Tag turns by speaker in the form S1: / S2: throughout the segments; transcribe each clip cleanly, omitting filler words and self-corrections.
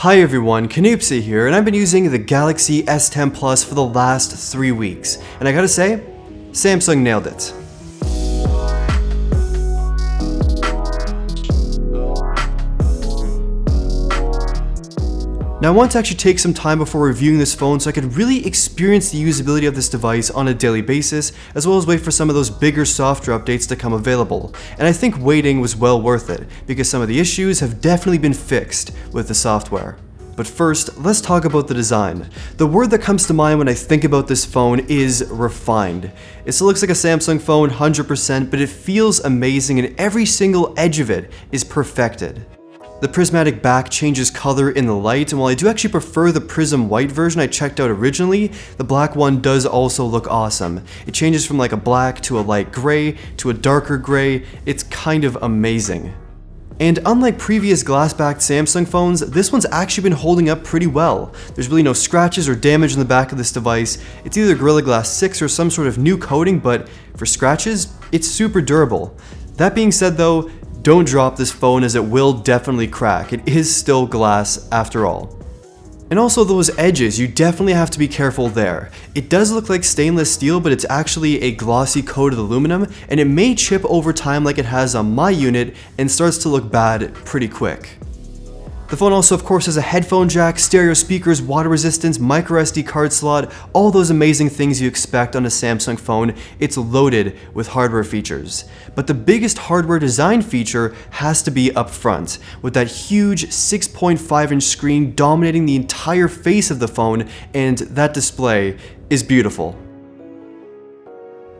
S1: Hi everyone, Canoopsy here, and I've been using the Galaxy S10 Plus for the last 3 weeks, and I gotta say, Samsung nailed it. Now I want to actually take some time before reviewing this phone so I could really experience the usability of this device on a daily basis, as well as wait for some of those bigger software updates to come available. And I think waiting was well worth it, because some of the issues have definitely been fixed with the software. But first, let's talk about the design. The word that comes to mind when I think about this phone is refined. It still looks like a Samsung phone 100%, but it feels amazing and every single edge of it is perfected. The prismatic back changes color in the light, and while I do actually prefer the prism white version I checked out originally, the black one does also look awesome. It changes from like a black to a light gray to a darker gray. It's kind of amazing. And unlike previous glass-backed Samsung phones, this one's actually been holding up pretty well. There's really no scratches or damage in the back of this device. It's either Gorilla Glass 6 or some sort of new coating, but for scratches, it's super durable. That being said though, don't drop this phone as it will definitely crack. It is still glass after all. And also those edges, you definitely have to be careful there. It does look like stainless steel, but it's actually a glossy coated aluminum, and it may chip over time like it has on my unit and starts to look bad pretty quick. The phone also of course has a headphone jack, stereo speakers, water resistance, micro SD card slot, all those amazing things you expect on a Samsung phone. It's loaded with hardware features. But the biggest hardware design feature has to be up front, with that huge 6.5-inch screen dominating the entire face of the phone, and that display is beautiful.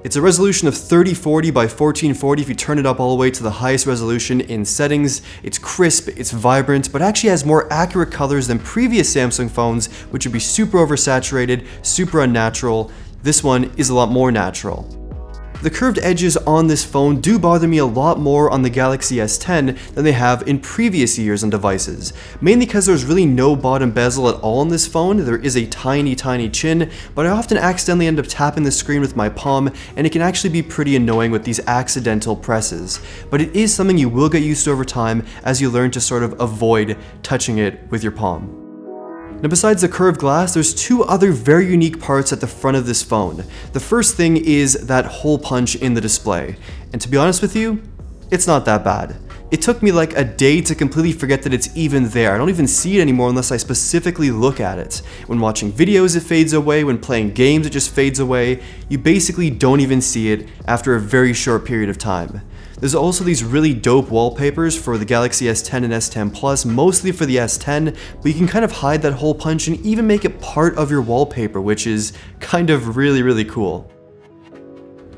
S1: It's a resolution of 3040 by 1440 if you turn it up all the way to the highest resolution in settings. It's crisp, it's vibrant, but actually has more accurate colors than previous Samsung phones, which would be super oversaturated, super unnatural. This one is a lot more natural. The curved edges on this phone do bother me a lot more on the Galaxy S10 than they have in previous years on devices, mainly because there's really no bottom bezel at all on this phone. There is a tiny chin, but I often accidentally end up tapping the screen with my palm, and it can actually be pretty annoying with these accidental presses. But it is something you will get used to over time as you learn to sort of avoid touching it with your palm. Now besides the curved glass, there's two other very unique parts at the front of this phone. The first thing is that hole punch in the display. And to be honest with you, it's not that bad. It took me like a day to completely forget that it's even there. I don't even see it anymore unless I specifically look at it. When watching videos, it fades away. When playing games, it just fades away. You basically don't even see it after a very short period of time. There's also these really dope wallpapers for the Galaxy S10 and S10 Plus, mostly for the S10, but you can kind of hide that hole punch and even make it part of your wallpaper, which is kind of really cool.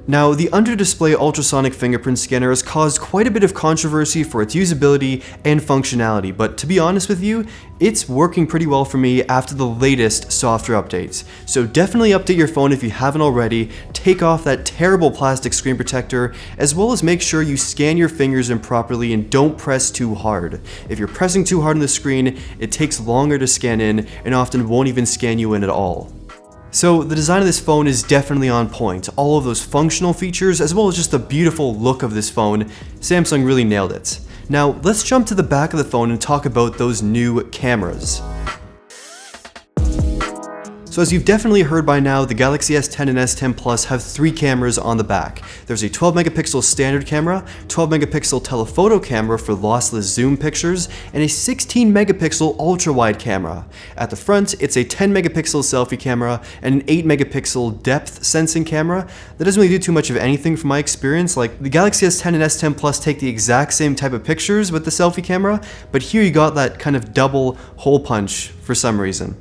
S1: Now, the under-display ultrasonic fingerprint scanner has caused quite a bit of controversy for its usability and functionality, but to be honest with you, it's working pretty well for me after the latest software updates. So definitely update your phone if you haven't already, take off that terrible plastic screen protector, as well as make sure you scan your fingers in properly and don't press too hard. If you're pressing too hard on the screen, it takes longer to scan in and often won't even scan you in at all. So the design of this phone is definitely on point. All of those functional features, as well as just the beautiful look of this phone, Samsung really nailed it. Now let's jump to the back of the phone and talk about those new cameras. So as you've definitely heard by now, the Galaxy S10 and S10 Plus have 3 cameras on the back. There's a 12 megapixel standard camera, 12 megapixel telephoto camera for lossless zoom pictures, and a 16 megapixel ultra-wide camera. At the front, it's a 10 megapixel selfie camera and an 8 megapixel depth sensing camera. That doesn't really do too much of anything from my experience. Like the Galaxy S10 and S10 Plus take the exact same type of pictures with the selfie camera, but here you got that kind of double hole punch for some reason.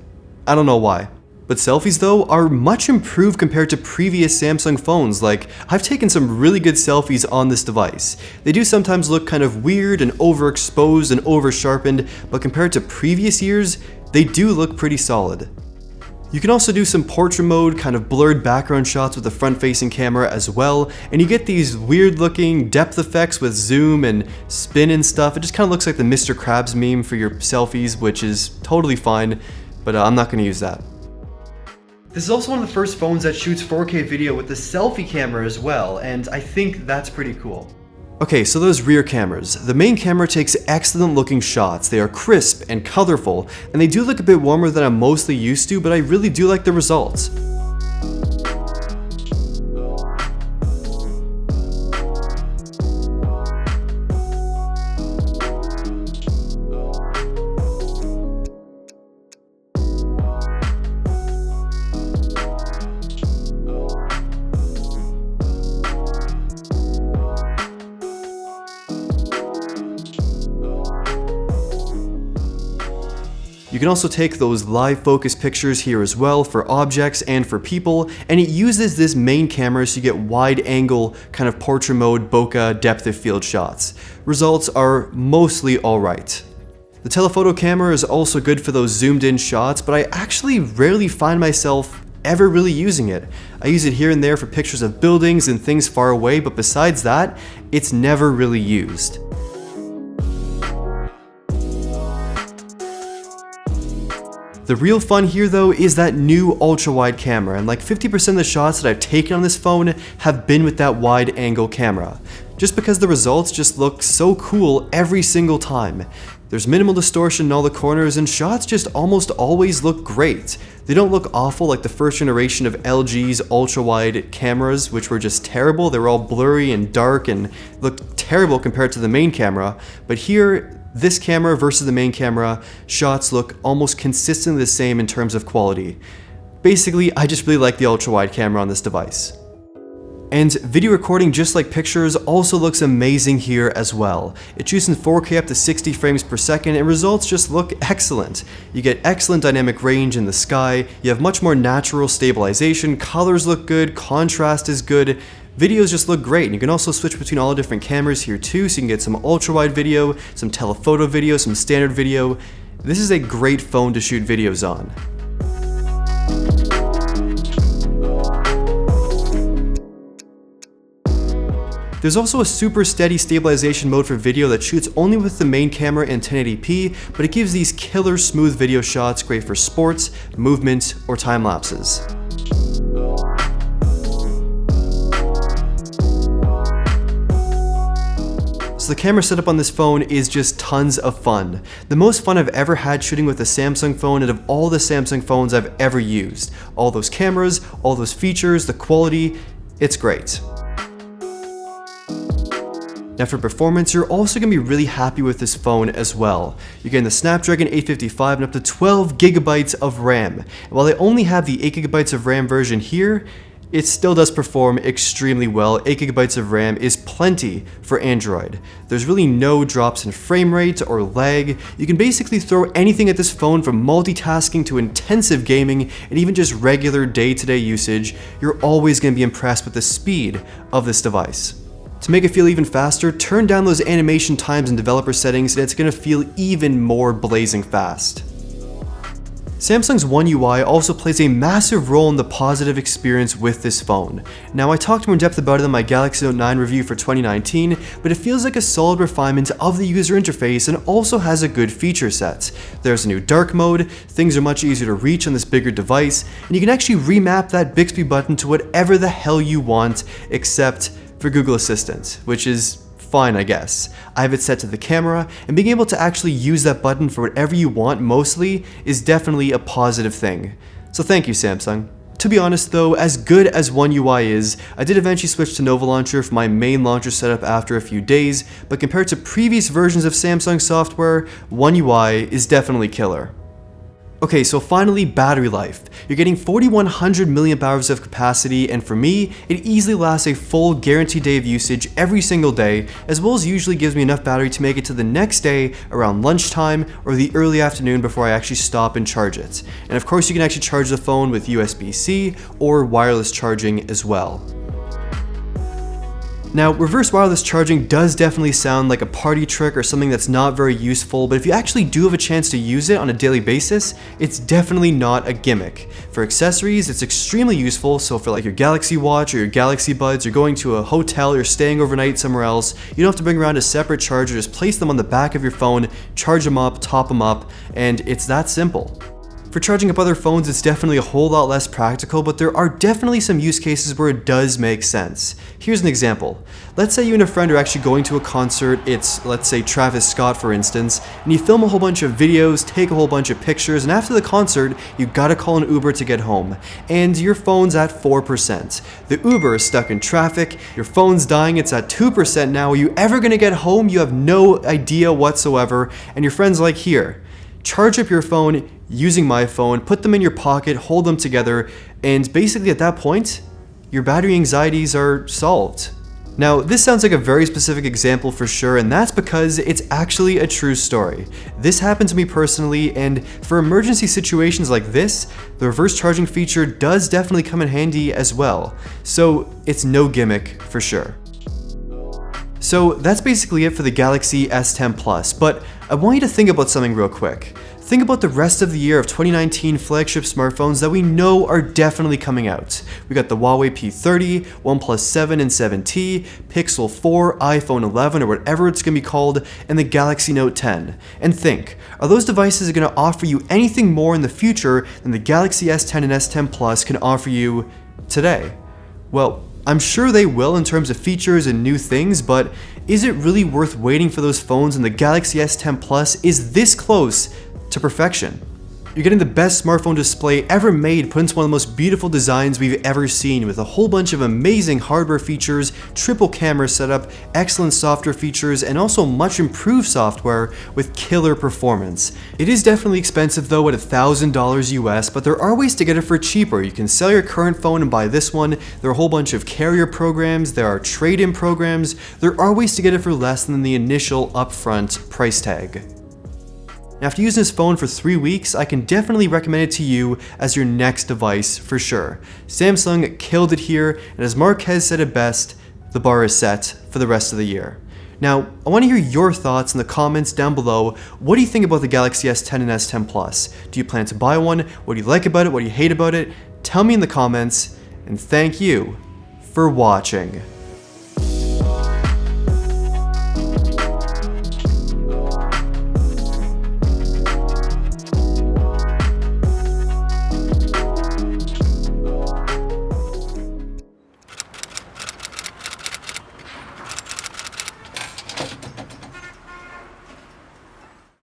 S1: I don't know why. But selfies though are much improved compared to previous Samsung phones. Like, I've taken some really good selfies on this device. They do sometimes look kind of weird and overexposed and over-sharpened, but compared to previous years, they do look pretty solid. You can also do some portrait mode, kind of blurred background shots with the front-facing camera as well, and you get these weird-looking depth effects with zoom and spin and stuff. It just kind of looks like the Mr. Krabs meme for your selfies, which is totally fine, but I'm not going to use that. This is also one of the first phones that shoots 4K video with the selfie camera as well, and I think that's pretty cool. Okay, so those rear cameras. The main camera takes excellent looking shots. They are crisp and colorful, and they do look a bit warmer than I'm mostly used to, but I really do like the results. You can also take those live focus pictures here as well for objects and for people, and it uses this main camera so you get wide angle kind of portrait mode bokeh depth of field shots. Results are mostly alright. The telephoto camera is also good for those zoomed in shots, but I actually rarely find myself ever really using it. I use it here and there for pictures of buildings and things far away, but besides that, it's never really used. The real fun here though is that new ultra-wide camera, and like 50% of the shots that I've taken on this phone have been with that wide angle camera. Just because the results just look so cool every single time. There's minimal distortion in all the corners and shots just almost always look great. They don't look awful like the first generation of LG's ultra-wide cameras, which were just terrible. They were all blurry and dark and looked terrible compared to the main camera, but here, this camera versus the main camera, shots look almost consistently the same in terms of quality. Basically, I just really like the ultra-wide camera on this device. And video recording, just like pictures, also looks amazing here as well. It shoots in 4K up to 60 frames per second and results just look excellent. You get excellent dynamic range in the sky, you have much more natural stabilization, colors look good, contrast is good. Videos just look great, and you can also switch between all the different cameras here too, so you can get some ultra-wide video, some telephoto video, some standard video. This is a great phone to shoot videos on. There's also a super steady stabilization mode for video that shoots only with the main camera in 1080p, but it gives these killer smooth video shots great for sports, movement, or time lapses. So the camera setup on this phone is just tons of fun. The most fun I've ever had shooting with a Samsung phone out of all the Samsung phones I've ever used. All those cameras, all those features, the quality, it's great. Now for performance, you're also going to be really happy with this phone as well. You're getting the Snapdragon 855 and up to 12 gigabytes of RAM. And while they only have the 8 gigabytes of RAM version here, it still does perform extremely well. 8 gigabytes of RAM is plenty for Android. There's really no drops in frame rate or lag. You can basically throw anything at this phone from multitasking to intensive gaming and even just regular day-to-day usage. You're always going to be impressed with the speed of this device. To make it feel even faster, turn down those animation times in developer settings and it's going to feel even more blazing fast. Samsung's One UI also plays a massive role in the positive experience with this phone. Now, I talked more in depth about it in my Galaxy Note 9 review for 2019, but it feels like a solid refinement of the user interface and also has a good feature set. There's a new dark mode, things are much easier to reach on this bigger device, and you can actually remap that Bixby button to whatever the hell you want, except for Google Assistant, which is fine, I guess. I have it set to the camera, and being able to actually use that button for whatever you want mostly is definitely a positive thing. So thank you, Samsung. To be honest though, as good as One UI is, I did eventually switch to Nova Launcher for my main launcher setup after a few days, but compared to previous versions of Samsung software, One UI is definitely killer. Okay, so finally, battery life. You're getting 4100 mAh of capacity, and for me, it easily lasts a full guaranteed day of usage every single day, as well as usually gives me enough battery to make it to the next day around lunchtime or the early afternoon before I actually stop and charge it. And of course, you can actually charge the phone with USB-C or wireless charging as well. Now, reverse wireless charging does definitely sound like a party trick or something that's not very useful, but if you actually do have a chance to use it on a daily basis, it's definitely not a gimmick. For accessories, it's extremely useful, so for like your Galaxy Watch or your Galaxy Buds, you're going to a hotel, you're staying overnight somewhere else, you don't have to bring around a separate charger, just place them on the back of your phone, charge them up, top them up, and it's that simple. For charging up other phones, it's definitely a whole lot less practical, but there are definitely some use cases where it does make sense. Here's an example. Let's say you and a friend are actually going to a concert. It's, let's say, Travis Scott, for instance, and you film a whole bunch of videos, take a whole bunch of pictures, and after the concert, you gotta call an Uber to get home. And your phone's at 4%. The Uber is stuck in traffic, your phone's dying, it's at 2% now. Are you ever gonna get home? You have no idea whatsoever, and your friend's like, here, charge up your phone using my phone, put them in your pocket, hold them together, and basically at that point, your battery anxieties are solved. Now, this sounds like a very specific example for sure, and that's because it's actually a true story. This happened to me personally, and for emergency situations like this, the reverse charging feature does definitely come in handy as well. So it's no gimmick for sure. So that's basically it for the Galaxy S10 Plus, but I want you to think about something real quick. Think about the rest of the year of 2019 flagship smartphones that we know are definitely coming out. We got the Huawei P30, OnePlus 7 and 7T, Pixel 4, iPhone 11 or whatever it's going to be called, and the Galaxy Note 10. And think, are those devices going to offer you anything more in the future than the Galaxy S10 and S10 Plus can offer you today? Well, I'm sure they will in terms of features and new things, but is it really worth waiting for those phones when the Galaxy S10 Plus is this close to perfection? You're getting the best smartphone display ever made put into one of the most beautiful designs we've ever seen, with a whole bunch of amazing hardware features, triple camera setup, excellent software features, and also much improved software with killer performance. It is definitely expensive though at $1,000 US, but there are ways to get it for cheaper. You can sell your current phone and buy this one. There are a whole bunch of carrier programs, there are trade-in programs, there are ways to get it for less than the initial upfront price tag. After using this phone for 3 weeks, I can definitely recommend it to you as your next device for sure. Samsung killed it here, and as Marquez said it best, the bar is set for the rest of the year. Now, I want to hear your thoughts in the comments down below. What do you think about the Galaxy S10 and S10 Plus? Do you plan to buy one? What do you like about it? What do you hate about it? Tell me in the comments, and thank you for watching.